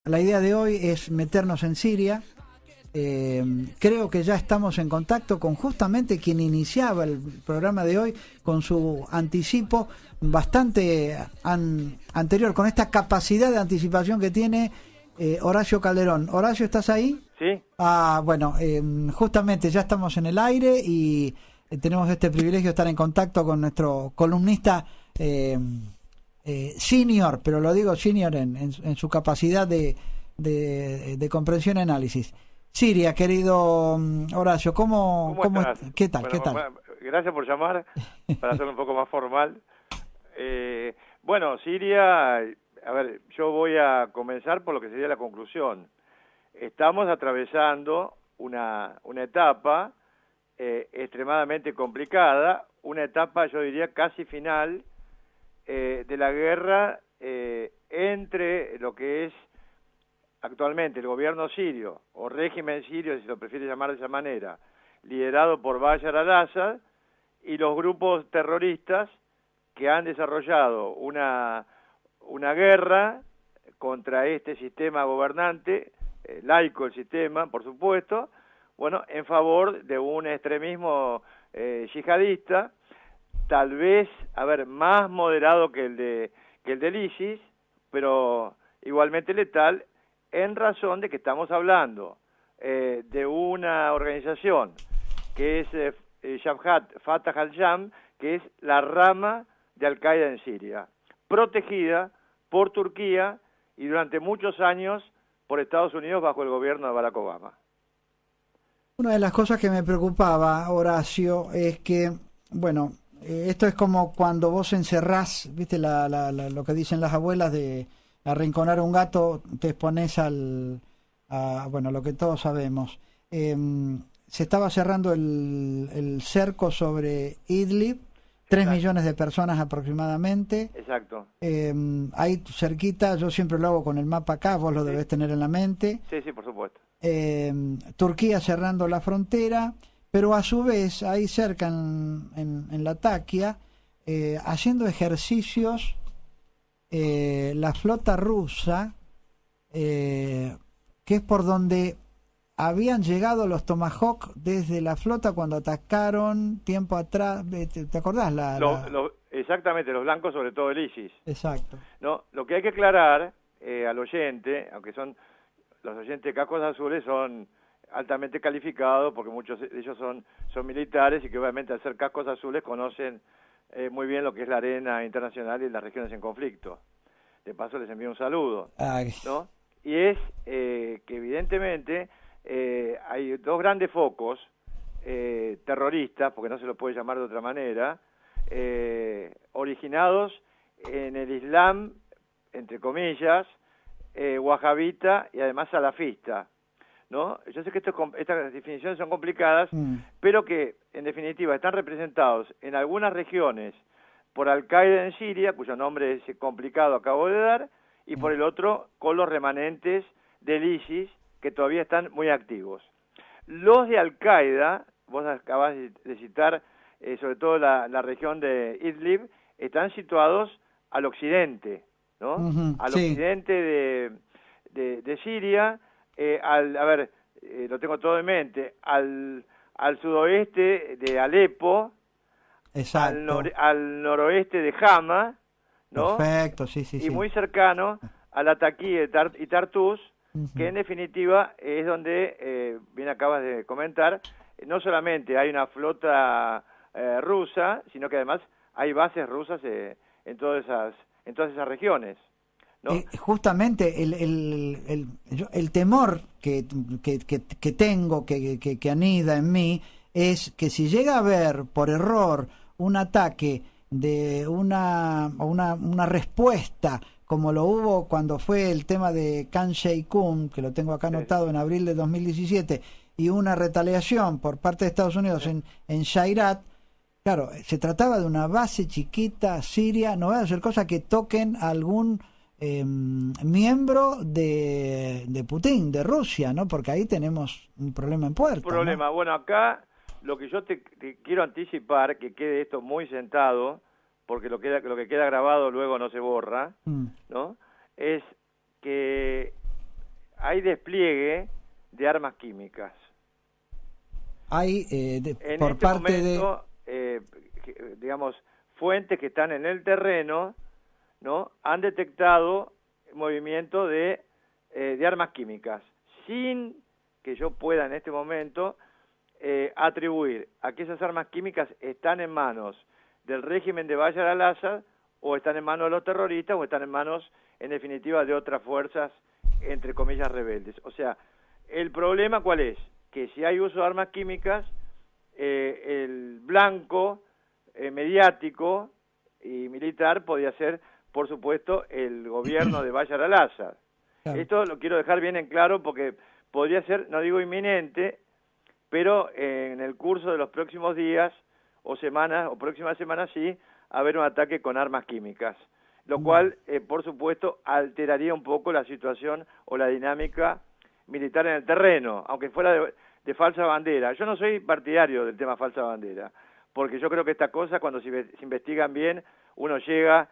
La idea de hoy es meternos en Siria. Creo que ya estamos en contacto con justamente quien iniciaba el programa de hoy con su anticipo bastante anterior, con esta capacidad de anticipación que tiene Horacio Calderón. Horacio, ¿estás ahí? Sí. Bueno, justamente ya estamos en el aire y tenemos este privilegio de estar en contacto con nuestro columnista senior, pero lo digo senior en su capacidad de comprensión y análisis. Siria, querido Horacio, ¿cómo estás? ¿qué tal? Bueno, ¿Qué tal? gracias por llamar, para hacerlo un poco más formal. Bueno, Siria, a ver, yo voy a comenzar por lo que sería la conclusión. Estamos atravesando una etapa extremadamente complicada, una etapa, yo diría, casi final de la guerra entre lo que es actualmente el gobierno sirio, o régimen sirio, si lo prefiere llamar de esa manera, liderado por Bashar al-Assad, y los grupos terroristas que han desarrollado una guerra contra este sistema gobernante, laico el sistema, por supuesto, bueno, en favor de un extremismo yihadista, tal vez, más moderado que el del ISIS, pero igualmente letal, en razón de que estamos hablando de una organización que es Jabhat Fatah al-Sham, que es la rama de Al-Qaeda en Siria, protegida por Turquía y durante muchos años por Estados Unidos bajo el gobierno de Barack Obama. Una de las cosas que me preocupaba, Horacio, es que, bueno, esto es como cuando vos encerrás, viste lo que dicen las abuelas de arrinconar a un gato, te expones bueno, lo que todos sabemos. Se estaba cerrando el cerco sobre Idlib, 3 millones de personas aproximadamente. Exacto. Ahí cerquita, yo siempre lo hago con el mapa acá, vos lo debés tener en la mente. Sí, por supuesto. Turquía cerrando la frontera, pero a su vez, ahí cerca en Latakia, haciendo ejercicios, la flota rusa, que es por donde habían llegado los Tomahawk desde la flota cuando atacaron tiempo atrás. ¿Te acordás? Exactamente, los blancos, sobre todo el ISIS. Exacto. No, lo que hay que aclarar al oyente, aunque los oyentes de Cascos Azules son altamente calificados, porque muchos de ellos son militares y que obviamente al ser Cascos Azules conocen muy bien lo que es la arena internacional y las regiones en conflicto. De paso les envío un saludo. ¿No? Y es que evidentemente hay dos grandes focos terroristas, porque no se lo puede llamar de otra manera, originados en el Islam, entre comillas, wahabita y además salafista, ¿no? Yo sé que estas definiciones son complicadas, pero que en definitiva están representados en algunas regiones por Al-Qaeda en Siria, cuyo nombre es complicado, acabo de dar, y por el otro con los remanentes del ISIS, que todavía están muy activos. Los de Al-Qaeda, vos acabas de citar, sobre todo la región de Idlib, están situados al occidente, ¿no? Al occidente de Siria, lo tengo todo en mente, al sudoeste de Alepo, al noroeste de Hama, ¿no? Perfecto, sí. Y muy cercano a Latakia y Tartus, que en definitiva es donde, bien acabas de comentar, no solamente hay una flota rusa, sino que además hay bases rusas en todas esas regiones, ¿no? Justamente el temor que tengo, que anida en mí, es que si llega a haber por error un ataque de una respuesta, como lo hubo cuando fue el tema de Khan Sheikhoun, que lo tengo acá anotado en abril de 2017, y una retaliación por parte de Estados Unidos en Shayrat. Claro, se trataba de una base chiquita siria, no va a ser cosa que toquen a algún miembro de Putin, de Rusia, ¿no? Porque ahí tenemos un problema en puerta. ¿No? Bueno, acá lo que yo te quiero anticipar, que quede esto muy sentado, porque lo que queda grabado luego no se borra, ¿no? Es que hay despliegue de armas químicas. Hay En por este parte momento, digamos, fuentes que están en el terreno, ¿no? Han detectado movimiento de armas químicas, sin que yo pueda en este momento atribuir a que esas armas químicas están en manos del régimen de Bashar al-Assad, o están en manos de los terroristas, o están en manos, en definitiva, de otras fuerzas, entre comillas, rebeldes. O sea, ¿el problema cuál es? Que si hay uso de armas químicas, el blanco mediático y militar podría ser, por supuesto, el gobierno de Bashar al-Assad. Claro. Esto lo quiero dejar bien en claro porque podría ser, no digo inminente, pero en el curso de los próximos días o semanas, o próximas semanas sí, haber un ataque con armas químicas, lo cual, por supuesto, alteraría un poco la situación o la dinámica militar en el terreno, aunque fuera de falsa bandera. Yo no soy partidario del tema falsa bandera, porque yo creo que estas cosas, cuando se investigan bien, uno llega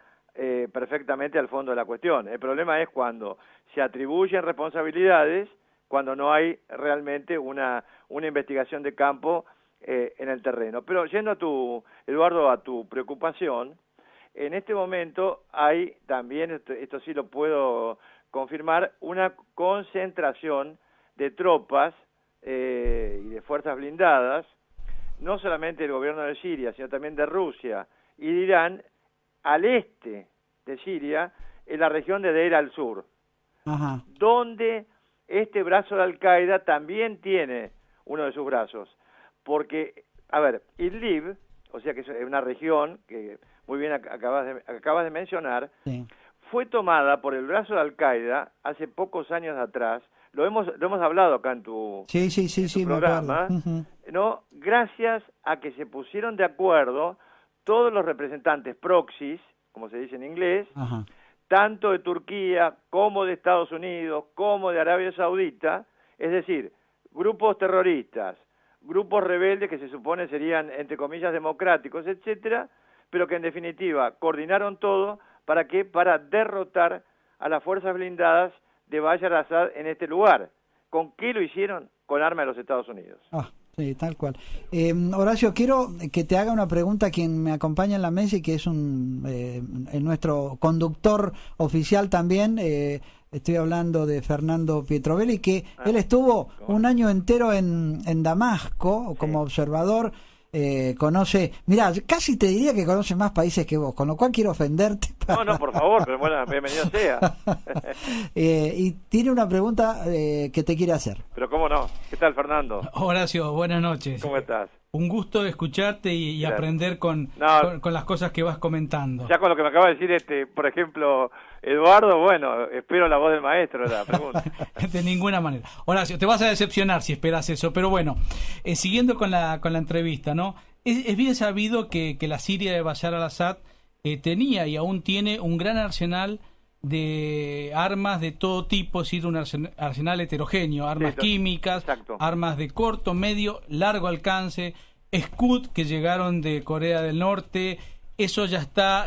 perfectamente al fondo de la cuestión. El problema es cuando se atribuyen responsabilidades, cuando no hay realmente una investigación de campo en el terreno. Pero yendo a Eduardo, a tu preocupación, en este momento hay también, esto sí lo puedo confirmar, una concentración de tropas y de fuerzas blindadas, no solamente del gobierno de Siria, sino también de Rusia y de Irán, al este de Siria, en la región de Deir al-Sur, donde este brazo de Al-Qaeda también tiene uno de sus brazos. Porque, a ver, Idlib, o sea que es una región que muy bien acabas de mencionar, sí, fue tomada por el brazo de Al-Qaeda hace pocos años atrás. Lo hemos hablado acá en tu programa, ¿no? Gracias a que se pusieron de acuerdo todos los representantes proxies, como se dice en inglés, tanto de Turquía como de Estados Unidos, como de Arabia Saudita, es decir, grupos terroristas, grupos rebeldes que se supone serían, entre comillas, democráticos, etcétera, pero que en definitiva coordinaron todo ¿para qué? Para derrotar a las fuerzas blindadas de Bashar al-Assad en este lugar. ¿Con qué lo hicieron? Con armas de los Estados Unidos. Sí, tal cual. Horacio, quiero que te haga una pregunta a quien me acompaña en la mesa y que es nuestro conductor oficial también. Estoy hablando de Fernando Pietrovelli, que él estuvo un año entero en Damasco como observador. Conoce, mirá, casi te diría que conoce más países que vos, con lo cual quiero ofenderte. No, por favor, pero bueno, bienvenido sea. Y tiene una pregunta que te quiere hacer. Pero cómo no. ¿Qué tal, Fernando? Horacio, buenas noches. ¿Cómo estás? Un gusto escucharte y aprender con las cosas que vas comentando. Ya con lo que me acaba de decir, por ejemplo, Eduardo, bueno, espero la voz del maestro, la pregunta. De ninguna manera. Horacio, te vas a decepcionar si esperas eso, pero bueno, siguiendo con la entrevista, ¿no? Es bien sabido que la Siria de Bashar al-Assad tenía y aún tiene un gran arsenal de armas de todo tipo, es decir, un arsenal heterogéneo, armas químicas, exacto, armas de corto, medio, largo alcance, Scud que llegaron de Corea del Norte. Eso ya está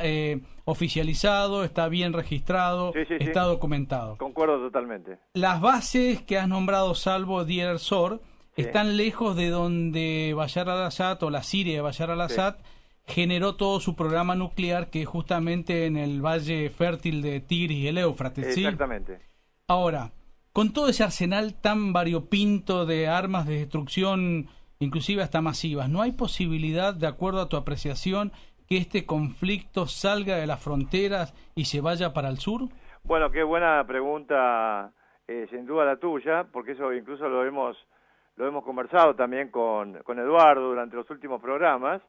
oficializado, está bien registrado, está documentado. Concuerdo totalmente. Las bases que has nombrado, salvo Deir el-Zor, están lejos de donde Bashar al-Assad o la Siria de Bashar al-Assad generó todo su programa nuclear, que es justamente en el valle fértil de Tigris y el Éufrates. ¿Sí? Exactamente. Ahora, con todo ese arsenal tan variopinto de armas de destrucción, inclusive hasta masivas, ¿no hay posibilidad, de acuerdo a tu apreciación, que este conflicto salga de las fronteras y se vaya para el sur? Bueno, qué buena pregunta, sin duda la tuya, porque eso incluso lo hemos conversado también con Eduardo durante los últimos programas,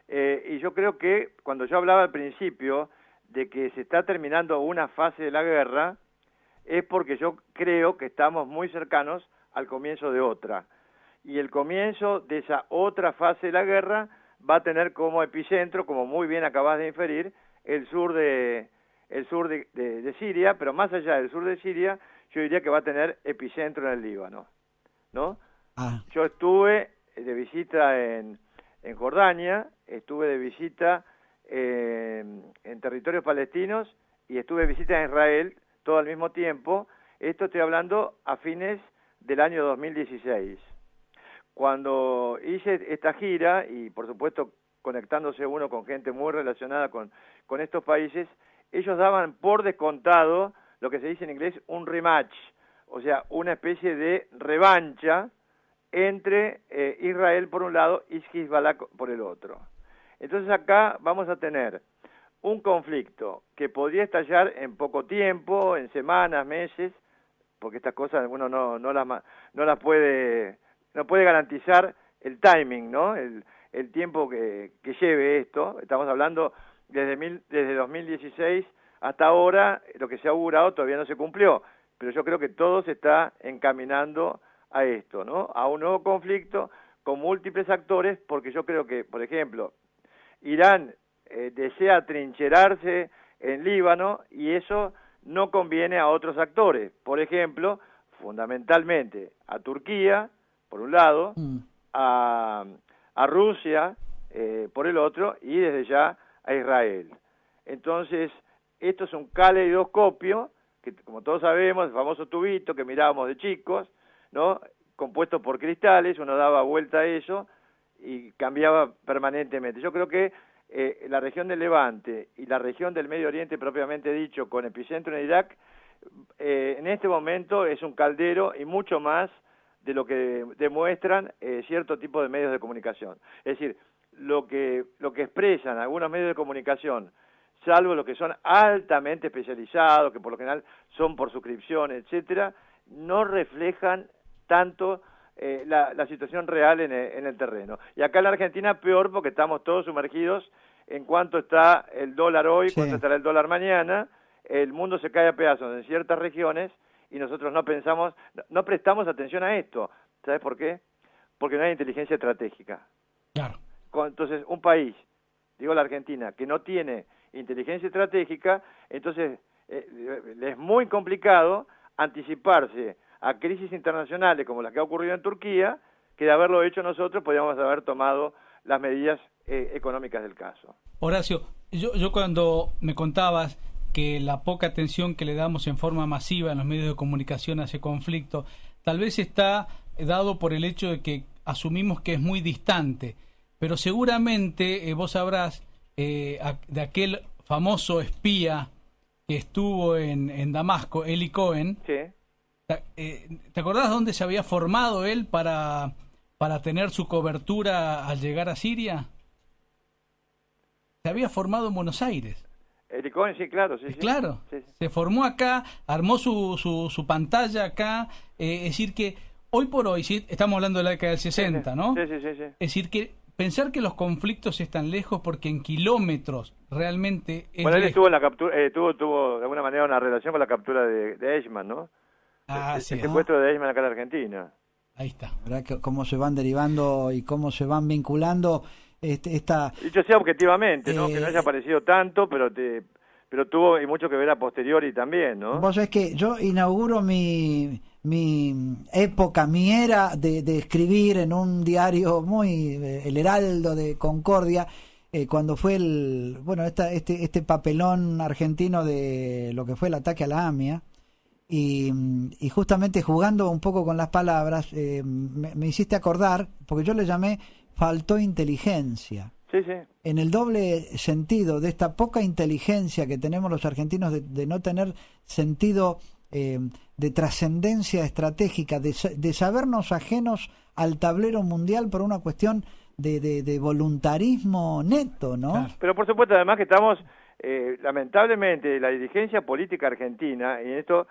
y yo creo que cuando yo hablaba al principio de que se está terminando una fase de la guerra, es porque yo creo que estamos muy cercanos al comienzo de otra, y el comienzo de esa otra fase de la guerra va a tener como epicentro, como muy bien acabas de inferir, el sur de Siria, pero más allá del sur de Siria, yo diría que va a tener epicentro en el Líbano, ¿no? Yo estuve de visita en Jordania, estuve de visita en territorios palestinos y estuve de visita en Israel, todo al mismo tiempo, Esto estoy hablando a fines del año 2016. Cuando hice esta gira, y por supuesto conectándose uno con gente muy relacionada con estos países, ellos daban por descontado lo que se dice en inglés un rematch, o sea, una especie de revancha entre Israel por un lado y Hezbollah por el otro. Entonces acá vamos a tener un conflicto que podría estallar en poco tiempo, en semanas, meses, porque estas cosas uno no las puede garantizar el timing, ¿no? El tiempo que lleve esto. Estamos hablando desde 2016 hasta ahora, lo que se ha augurado todavía no se cumplió, pero yo creo que todo se está encaminando a esto, ¿no? A un nuevo conflicto con múltiples actores, porque yo creo que, por ejemplo, Irán desea trincherarse en Líbano y eso no conviene a otros actores. Por ejemplo, fundamentalmente a Turquía, por un lado, a Rusia, por el otro, y desde ya a Israel. Entonces, esto es un caleidoscopio, que como todos sabemos, el famoso tubito que mirábamos de chicos, ¿no? Compuesto por cristales, uno daba vuelta a eso y cambiaba permanentemente. Yo creo que la región del Levante y la región del Medio Oriente propiamente dicho, con epicentro en Irak, en este momento es un caldero y mucho más de lo que demuestran cierto tipo de medios de comunicación. Es decir, lo que expresan algunos medios de comunicación, salvo los que son altamente especializados, que por lo general son por suscripción, etcétera, no reflejan tanto la situación real en el terreno. Y acá en la Argentina peor porque estamos todos sumergidos en cuánto está el dólar hoy, cuánto estará el dólar mañana, el mundo se cae a pedazos en ciertas regiones y nosotros no prestamos atención a esto. ¿Sabes por qué? Porque no hay inteligencia estratégica. Claro. Entonces, un país, digo la Argentina, que no tiene inteligencia estratégica, entonces le es muy complicado anticiparse a crisis internacionales como la que ha ocurrido en Turquía, que de haberlo hecho nosotros podríamos haber tomado las medidas económicas del caso. Horacio, yo cuando me contabas que la poca atención que le damos en forma masiva en los medios de comunicación a ese conflicto, tal vez está dado por el hecho de que asumimos que es muy distante, pero seguramente vos sabrás de aquel famoso espía que estuvo en Damasco, Eli Cohen. Sí. ¿Te acordás dónde se había formado él para tener su cobertura al llegar a Siria? Se había formado en Buenos Aires. Eli Cohen, sí, claro. Sí, claro, sí. Se formó acá, armó su pantalla acá. Es decir que hoy por hoy, ¿sí? Estamos hablando de la década del 60, ¿no? Sí. Es decir que pensar que los conflictos están lejos porque en kilómetros realmente es bueno, él lejos. estuvo en la captura, tuvo de alguna manera una relación con la captura de Eichmann, ¿no? El secuestro de Eichmann acá en Argentina. Ahí está. ¿Verdad? Que cómo se van derivando y cómo se van vinculando esta... Dicho sea objetivamente, ¿no? Que no haya aparecido tanto, pero tuvo y mucho que ver a posteriori también, ¿no? Vos sabés que yo inauguro mi época, mi era de escribir en un diario muy, El Heraldo de Concordia, cuando fue este papelón argentino de lo que fue el ataque a la AMIA, y justamente jugando un poco con las palabras, me hiciste acordar, porque yo le llamé faltó inteligencia. Sí. En el doble sentido de esta poca inteligencia que tenemos los argentinos de no tener sentido de trascendencia estratégica, de sabernos ajenos al tablero mundial por una cuestión de voluntarismo neto, ¿no? Claro. Pero por supuesto, además que estamos, lamentablemente, la dirigencia política argentina, y en esto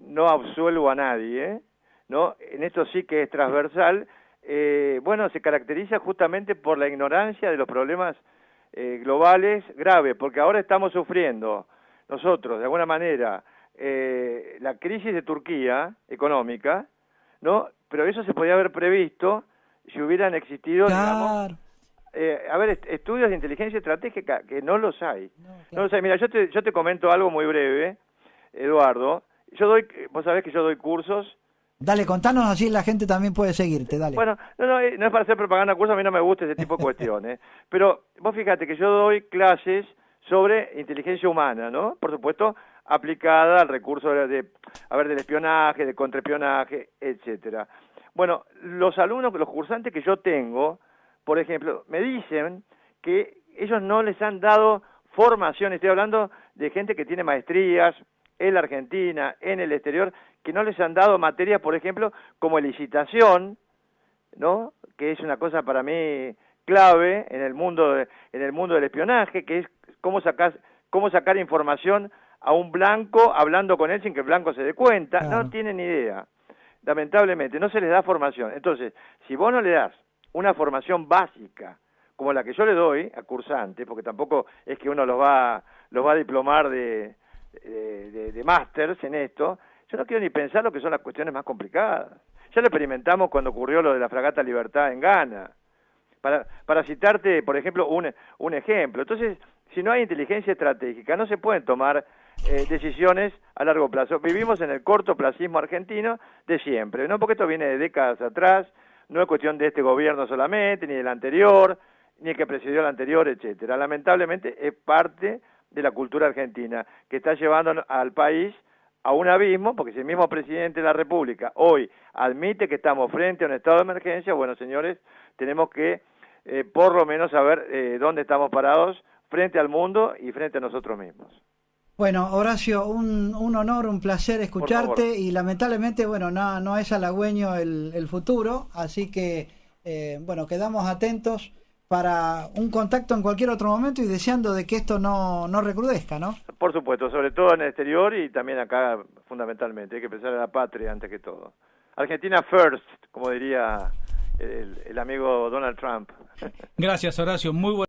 no absuelvo a nadie, ¿no? En esto sí que es transversal, se caracteriza justamente por la ignorancia de los problemas globales graves, porque ahora estamos sufriendo nosotros, de alguna manera, la crisis de Turquía económica, ¿no? Pero eso se podía haber previsto si hubieran existido, claro, digamos, estudios de inteligencia estratégica, que no los hay. No los hay. Mira, yo te comento algo muy breve, Eduardo. Vos sabés que yo doy cursos. Dale, contanos, así la gente también puede seguirte, dale. Bueno, no es para hacer propaganda de cursos, a mí no me gusta ese tipo de cuestiones. Pero vos fíjate que yo doy clases sobre inteligencia humana, ¿no? Por supuesto, aplicada al recurso del espionaje, de contraespionaje, etcétera. Bueno, los alumnos, los cursantes que yo tengo, por ejemplo, me dicen que ellos no les han dado formación, estoy hablando de gente que tiene maestrías en la Argentina, en el exterior, que no les han dado materias, por ejemplo, como licitación, ¿no? Que es una cosa para mí clave en el mundo del espionaje, que es cómo sacar información a un blanco hablando con él sin que el blanco se dé cuenta. Claro. No tienen ni idea. Lamentablemente, no se les da formación. Entonces, si vos no le das una formación básica, como la que yo le doy a cursantes, porque tampoco es que uno los va a diplomar de másters en esto, yo no quiero ni pensar lo que son las cuestiones más complicadas. Ya lo experimentamos cuando ocurrió lo de la fragata Libertad en Ghana. Para citarte, por ejemplo, un ejemplo. Entonces, si no hay inteligencia estratégica, no se pueden tomar decisiones a largo plazo. Vivimos en el cortoplacismo argentino de siempre, ¿no? Porque esto viene de décadas atrás, no es cuestión de este gobierno solamente, ni del anterior, ni el que presidió el anterior, etcétera. Lamentablemente es parte de la cultura argentina, que está llevando al país a un abismo, porque si el mismo presidente de la República hoy admite que estamos frente a un estado de emergencia, bueno, señores, tenemos que por lo menos saber dónde estamos parados frente al mundo y frente a nosotros mismos. Bueno, Horacio, un honor, un placer escucharte y lamentablemente, bueno, no es halagüeño el futuro, así que, bueno, quedamos atentos para un contacto en cualquier otro momento y deseando de que esto no recrudezca, ¿no? Por supuesto, sobre todo en el exterior y también acá fundamentalmente, hay que pensar en la patria antes que todo. Argentina first, como diría el amigo Donald Trump. Gracias, Horacio, muy bueno.